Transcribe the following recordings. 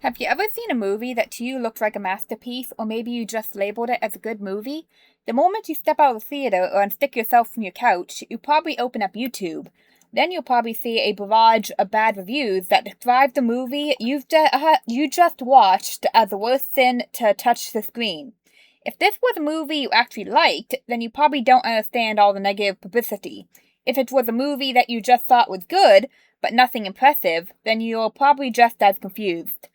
Have you ever seen a movie that to you looked like a masterpiece, or maybe you just labeled it as a good movie? The moment you step out of the theater or unstick yourself from your couch, you probably open up YouTube. Then you'll probably see a barrage of bad reviews that describe the movie you just watched as the worst sin to touch the screen. If this was a movie you actually liked, then you probably don't understand all the negative publicity. If it was a movie that you just thought was good, but nothing impressive, then you're probably just as confused.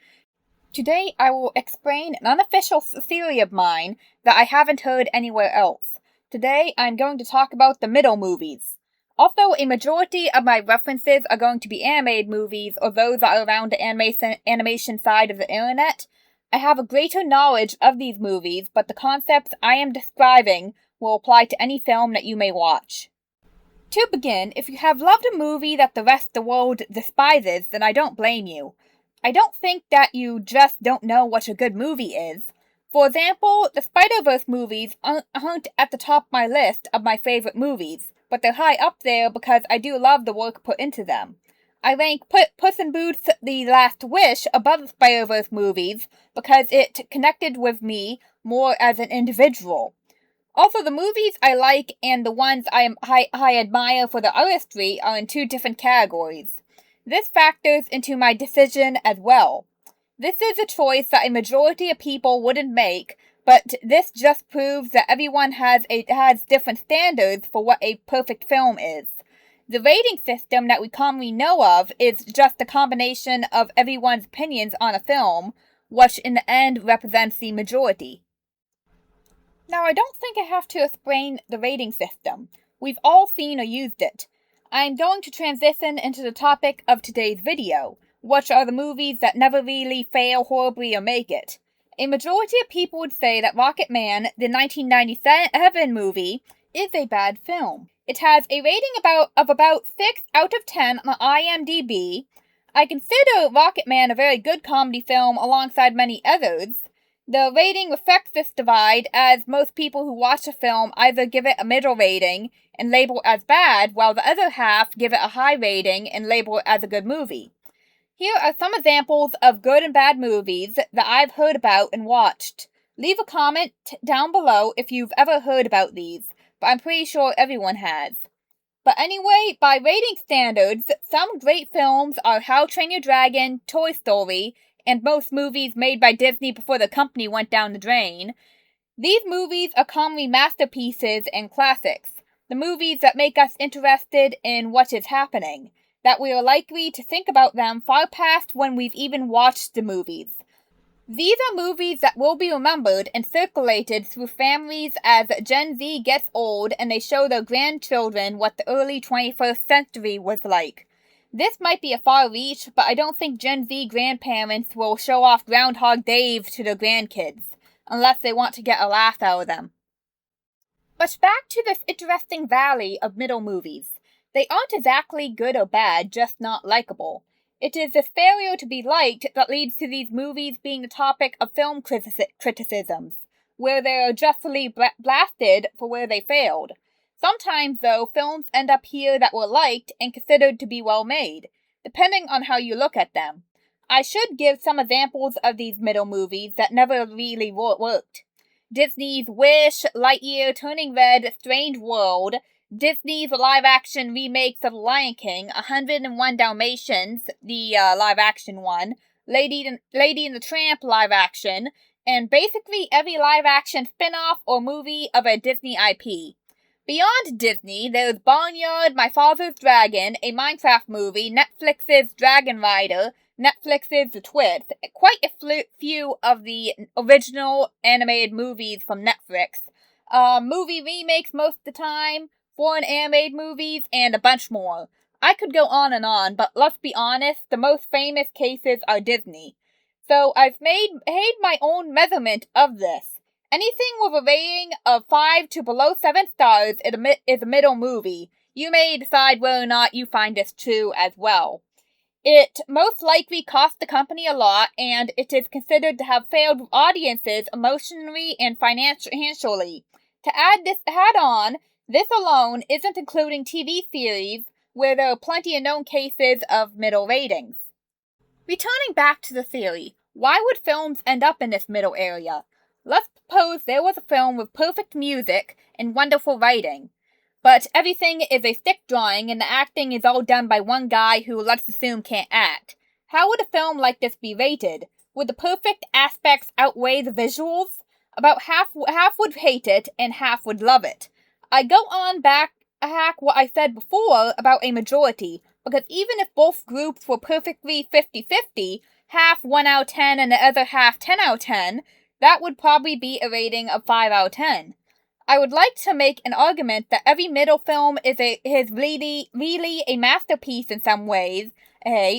Today I will explain an unofficial theory of mine that I haven't heard anywhere else. Today I'm going to talk about the middle movies. Although a majority of my references are going to be animated movies or those that are around the animation side of the internet, I have a greater knowledge of these movies, but the concepts I am describing will apply to any film that you may watch. To begin, if you have loved a movie that the rest of the world despises, then I don't blame you. I don't think that you just don't know what a good movie is. For example, the Spider-Verse movies aren't at the top of my list of my favorite movies, but they're high up there because I do love the work put into them. I rank Puss in Boots: The Last Wish above the Spider-Verse movies because it connected with me more as an individual. Also, the movies I like and the ones I admire for the artistry are in two different categories. This factors into my decision as well. This is a choice that a majority of people wouldn't make, but this just proves that everyone has different standards for what a perfect film is. The rating system that we commonly know of is just a combination of everyone's opinions on a film, which in the end represents the majority. Now, I don't think I have to explain the rating system. We've all seen or used it. I'm going to transition into the topic of today's video, which are the movies that never really fail horribly or make it. A majority of people would say that Rocketman, the 1997 movie, is a bad film. It has a rating of about 6 out of 10 on IMDb. I consider Rocketman a very good comedy film alongside many others. The rating reflects this divide, as most people who watch the film either give it a middle rating and label it as bad, while the other half give it a high rating and label it as a good movie. Here are some examples of good and bad movies that I've heard about and watched. Leave a comment down below if you've ever heard about these, but I'm pretty sure everyone has. But anyway, by rating standards, some great films are How to Train Your Dragon, Toy Story, and most movies made by Disney before the company went down the drain. These movies are commonly masterpieces and classics. The movies that make us interested in what is happening, that we are likely to think about them far past when we've even watched the movies. These are movies that will be remembered and circulated through families as Gen Z gets old and they show their grandchildren what the early 21st century was like. This might be a far reach, but I don't think Gen Z grandparents will show off Groundhog Dave to their grandkids, unless they want to get a laugh out of them. But back to this interesting valley of middle movies. They aren't exactly good or bad, just not likable. It is this failure to be liked that leads to these movies being the topic of film criticisms, where they are justly blasted for where they failed. Sometimes, though, films end up here that were liked and considered to be well made, depending on how you look at them. I should give some examples of these middle movies that never really worked. Disney's Wish, Lightyear, Turning Red, Strange World, Disney's live-action remakes of The Lion King, 101 Dalmatians, the live-action one, Lady and the Tramp live-action, and basically every live-action spin-off or movie of a Disney IP. Beyond Disney, there's Barnyard, My Father's Dragon, a Minecraft movie, Netflix's Dragon Rider, Netflix's The Twist, quite a few of the original animated movies from Netflix, movie remakes most of the time, foreign animated movies, and a bunch more. I could go on, but let's be honest, the most famous cases are Disney. So I've made my own measurement of this. Anything with a rating of 5 to below 7 stars is a middle movie. You may decide whether or not you find this true as well. It most likely cost the company a lot, and it is considered to have failed audiences emotionally and financially. To add on, this alone isn't including TV series, where there are plenty of known cases of middle ratings. Returning back to the theory, Why would films end up in this middle area? Let's suppose there was a film with perfect music and wonderful writing, but everything is a stick drawing and the acting is all done by one guy who let's assume can't act. How would a film like this be rated? Would the perfect aspects outweigh the visuals? About half would hate it and half would love it. I go on back what I said before about a majority, because even if both groups were perfectly 50-50, half 1 out of 10 and the other half 10 out of 10, that would probably be a rating of 5 out of 10. I would like to make an argument that every middle film is really a masterpiece in some ways,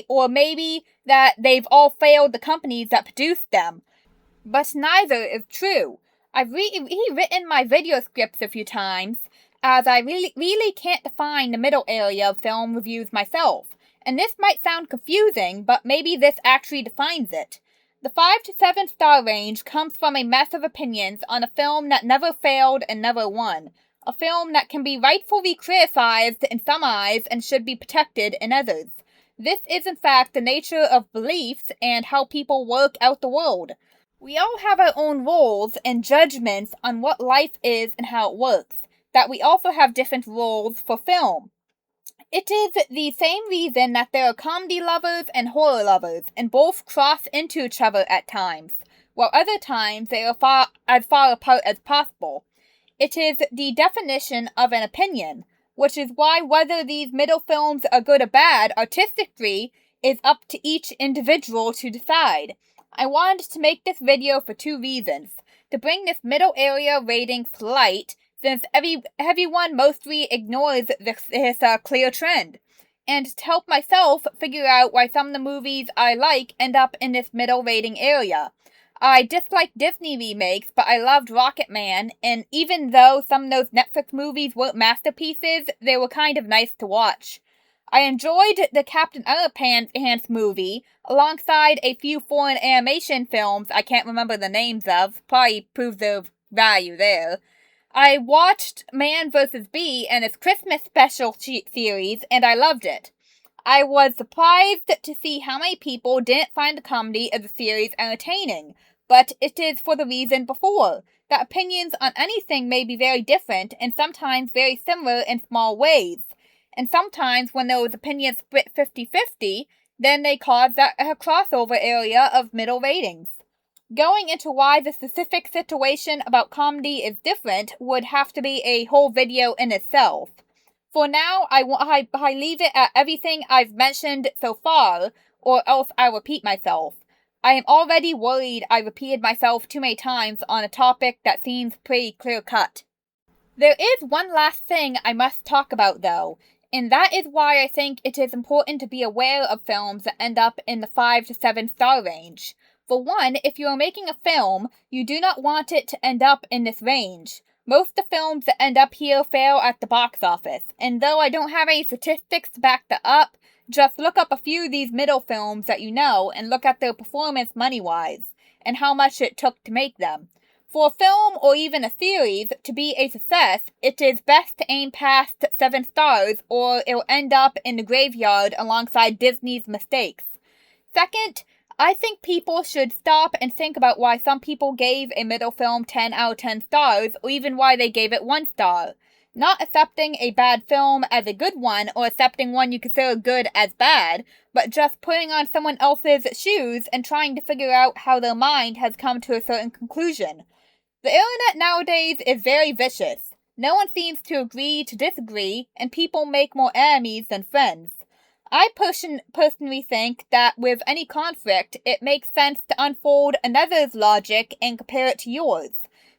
or maybe that they've all failed the companies that produced them. But neither is true. I've rewritten my video scripts a few times, as I really can't define the middle area of film reviews myself. And this might sound confusing, but maybe this actually defines it. The 5 to 7 star range comes from a mess of opinions on a film that never failed and never won. A film that can be rightfully criticized in some eyes and should be protected in others. This is in fact the nature of beliefs and how people work out the world. We all have our own roles and judgments on what life is and how it works, that we also have different roles for film. It is the same reason that there are comedy lovers and horror lovers, and both cross into each other at times, while other times they are as far apart as possible. It is the definition of an opinion, which is why whether these middle films are good or bad artistically is up to each individual to decide. I wanted to make this video for two reasons: to bring this middle area rating to light, since everyone mostly ignores this clear trend, and to help myself figure out why some of the movies I like end up in this middle rating area. I dislike Disney remakes, but I loved Rocketman, and even though some of those Netflix movies weren't masterpieces, they were kind of nice to watch. I enjoyed the Captain Underpants movie, alongside a few foreign animation films I can't remember the names of, probably proves their value there. I watched Man vs. Bee and its Christmas special series, and I loved it. I was surprised to see how many people didn't find the comedy of the series entertaining, but it is for the reason before, that opinions on anything may be very different and sometimes very similar in small ways. And sometimes when those opinions split 50-50, then they cause that crossover area of middle ratings. Going into why the specific situation about comedy is different would have to be a whole video in itself. For now, I leave it at everything I've mentioned so far, or else I repeat myself. I am already worried I repeated myself too many times on a topic that seems pretty clear-cut. There is one last thing I must talk about though, and that is why I think it is important to be aware of films that end up in the 5 to 7 star range. For one, if you are making a film, you do not want it to end up in this range. Most of the films that end up here fail at the box office, and though I don't have any statistics to back that up, just look up a few of these middle films that you know and look at their performance money-wise, and how much it took to make them. For a film or even a series to be a success, it is best to aim past 7 stars or it will end up in the graveyard alongside Disney's mistakes. Second, I think people should stop and think about why some people gave a middle film 10 out of 10 stars, or even why they gave it 1 star. Not accepting a bad film as a good one, or accepting one you consider good as bad, but just putting on someone else's shoes and trying to figure out how their mind has come to a certain conclusion. The internet nowadays is very vicious. No one seems to agree to disagree, and people make more enemies than friends. I personally think that with any conflict, it makes sense to unfold another's logic and compare it to yours.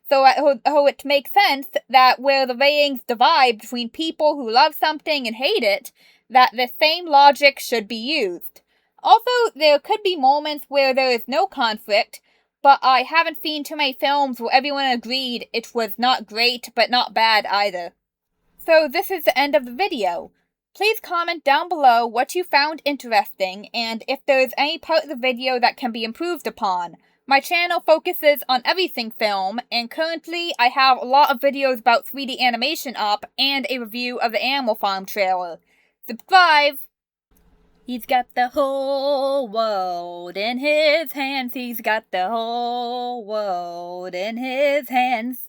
So it makes sense that where the ratings divide between people who love something and hate it, that the same logic should be used. Also, there could be moments where there is no conflict, but I haven't seen too many films where everyone agreed it was not great but not bad either. So this is the end of the video. Please comment down below what you found interesting and if there is any part of the video that can be improved upon. My channel focuses on everything film, and currently I have a lot of videos about 3D animation up and a review of the Animal Farm trailer. Subscribe! He's got the whole world in his hands. He's got the whole world in his hands.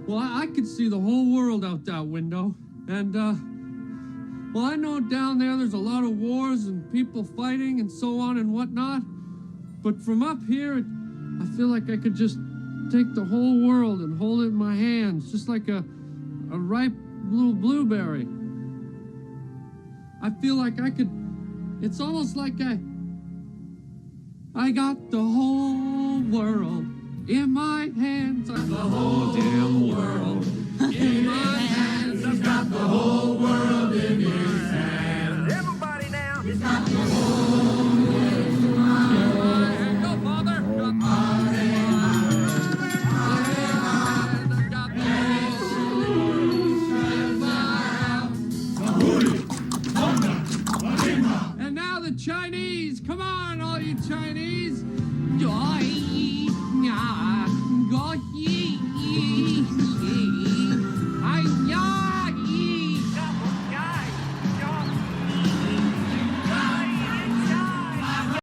Well, I could see the whole world out that window. And, well, I know down there's a lot of wars and people fighting and so on and whatnot. But from up here, I feel like I could just take the whole world and hold it in my hands, just like a ripe little blueberry. I feel like I could, it's almost like I got the whole world in my hands. I got the whole damn world in my hands. I've got the whole world in his hands. Everybody now. He's got the whole world in my hands. Go, Father. Got my hands. I've got the whole world in my hands. And now the Chinese. Come on, all you Chinese.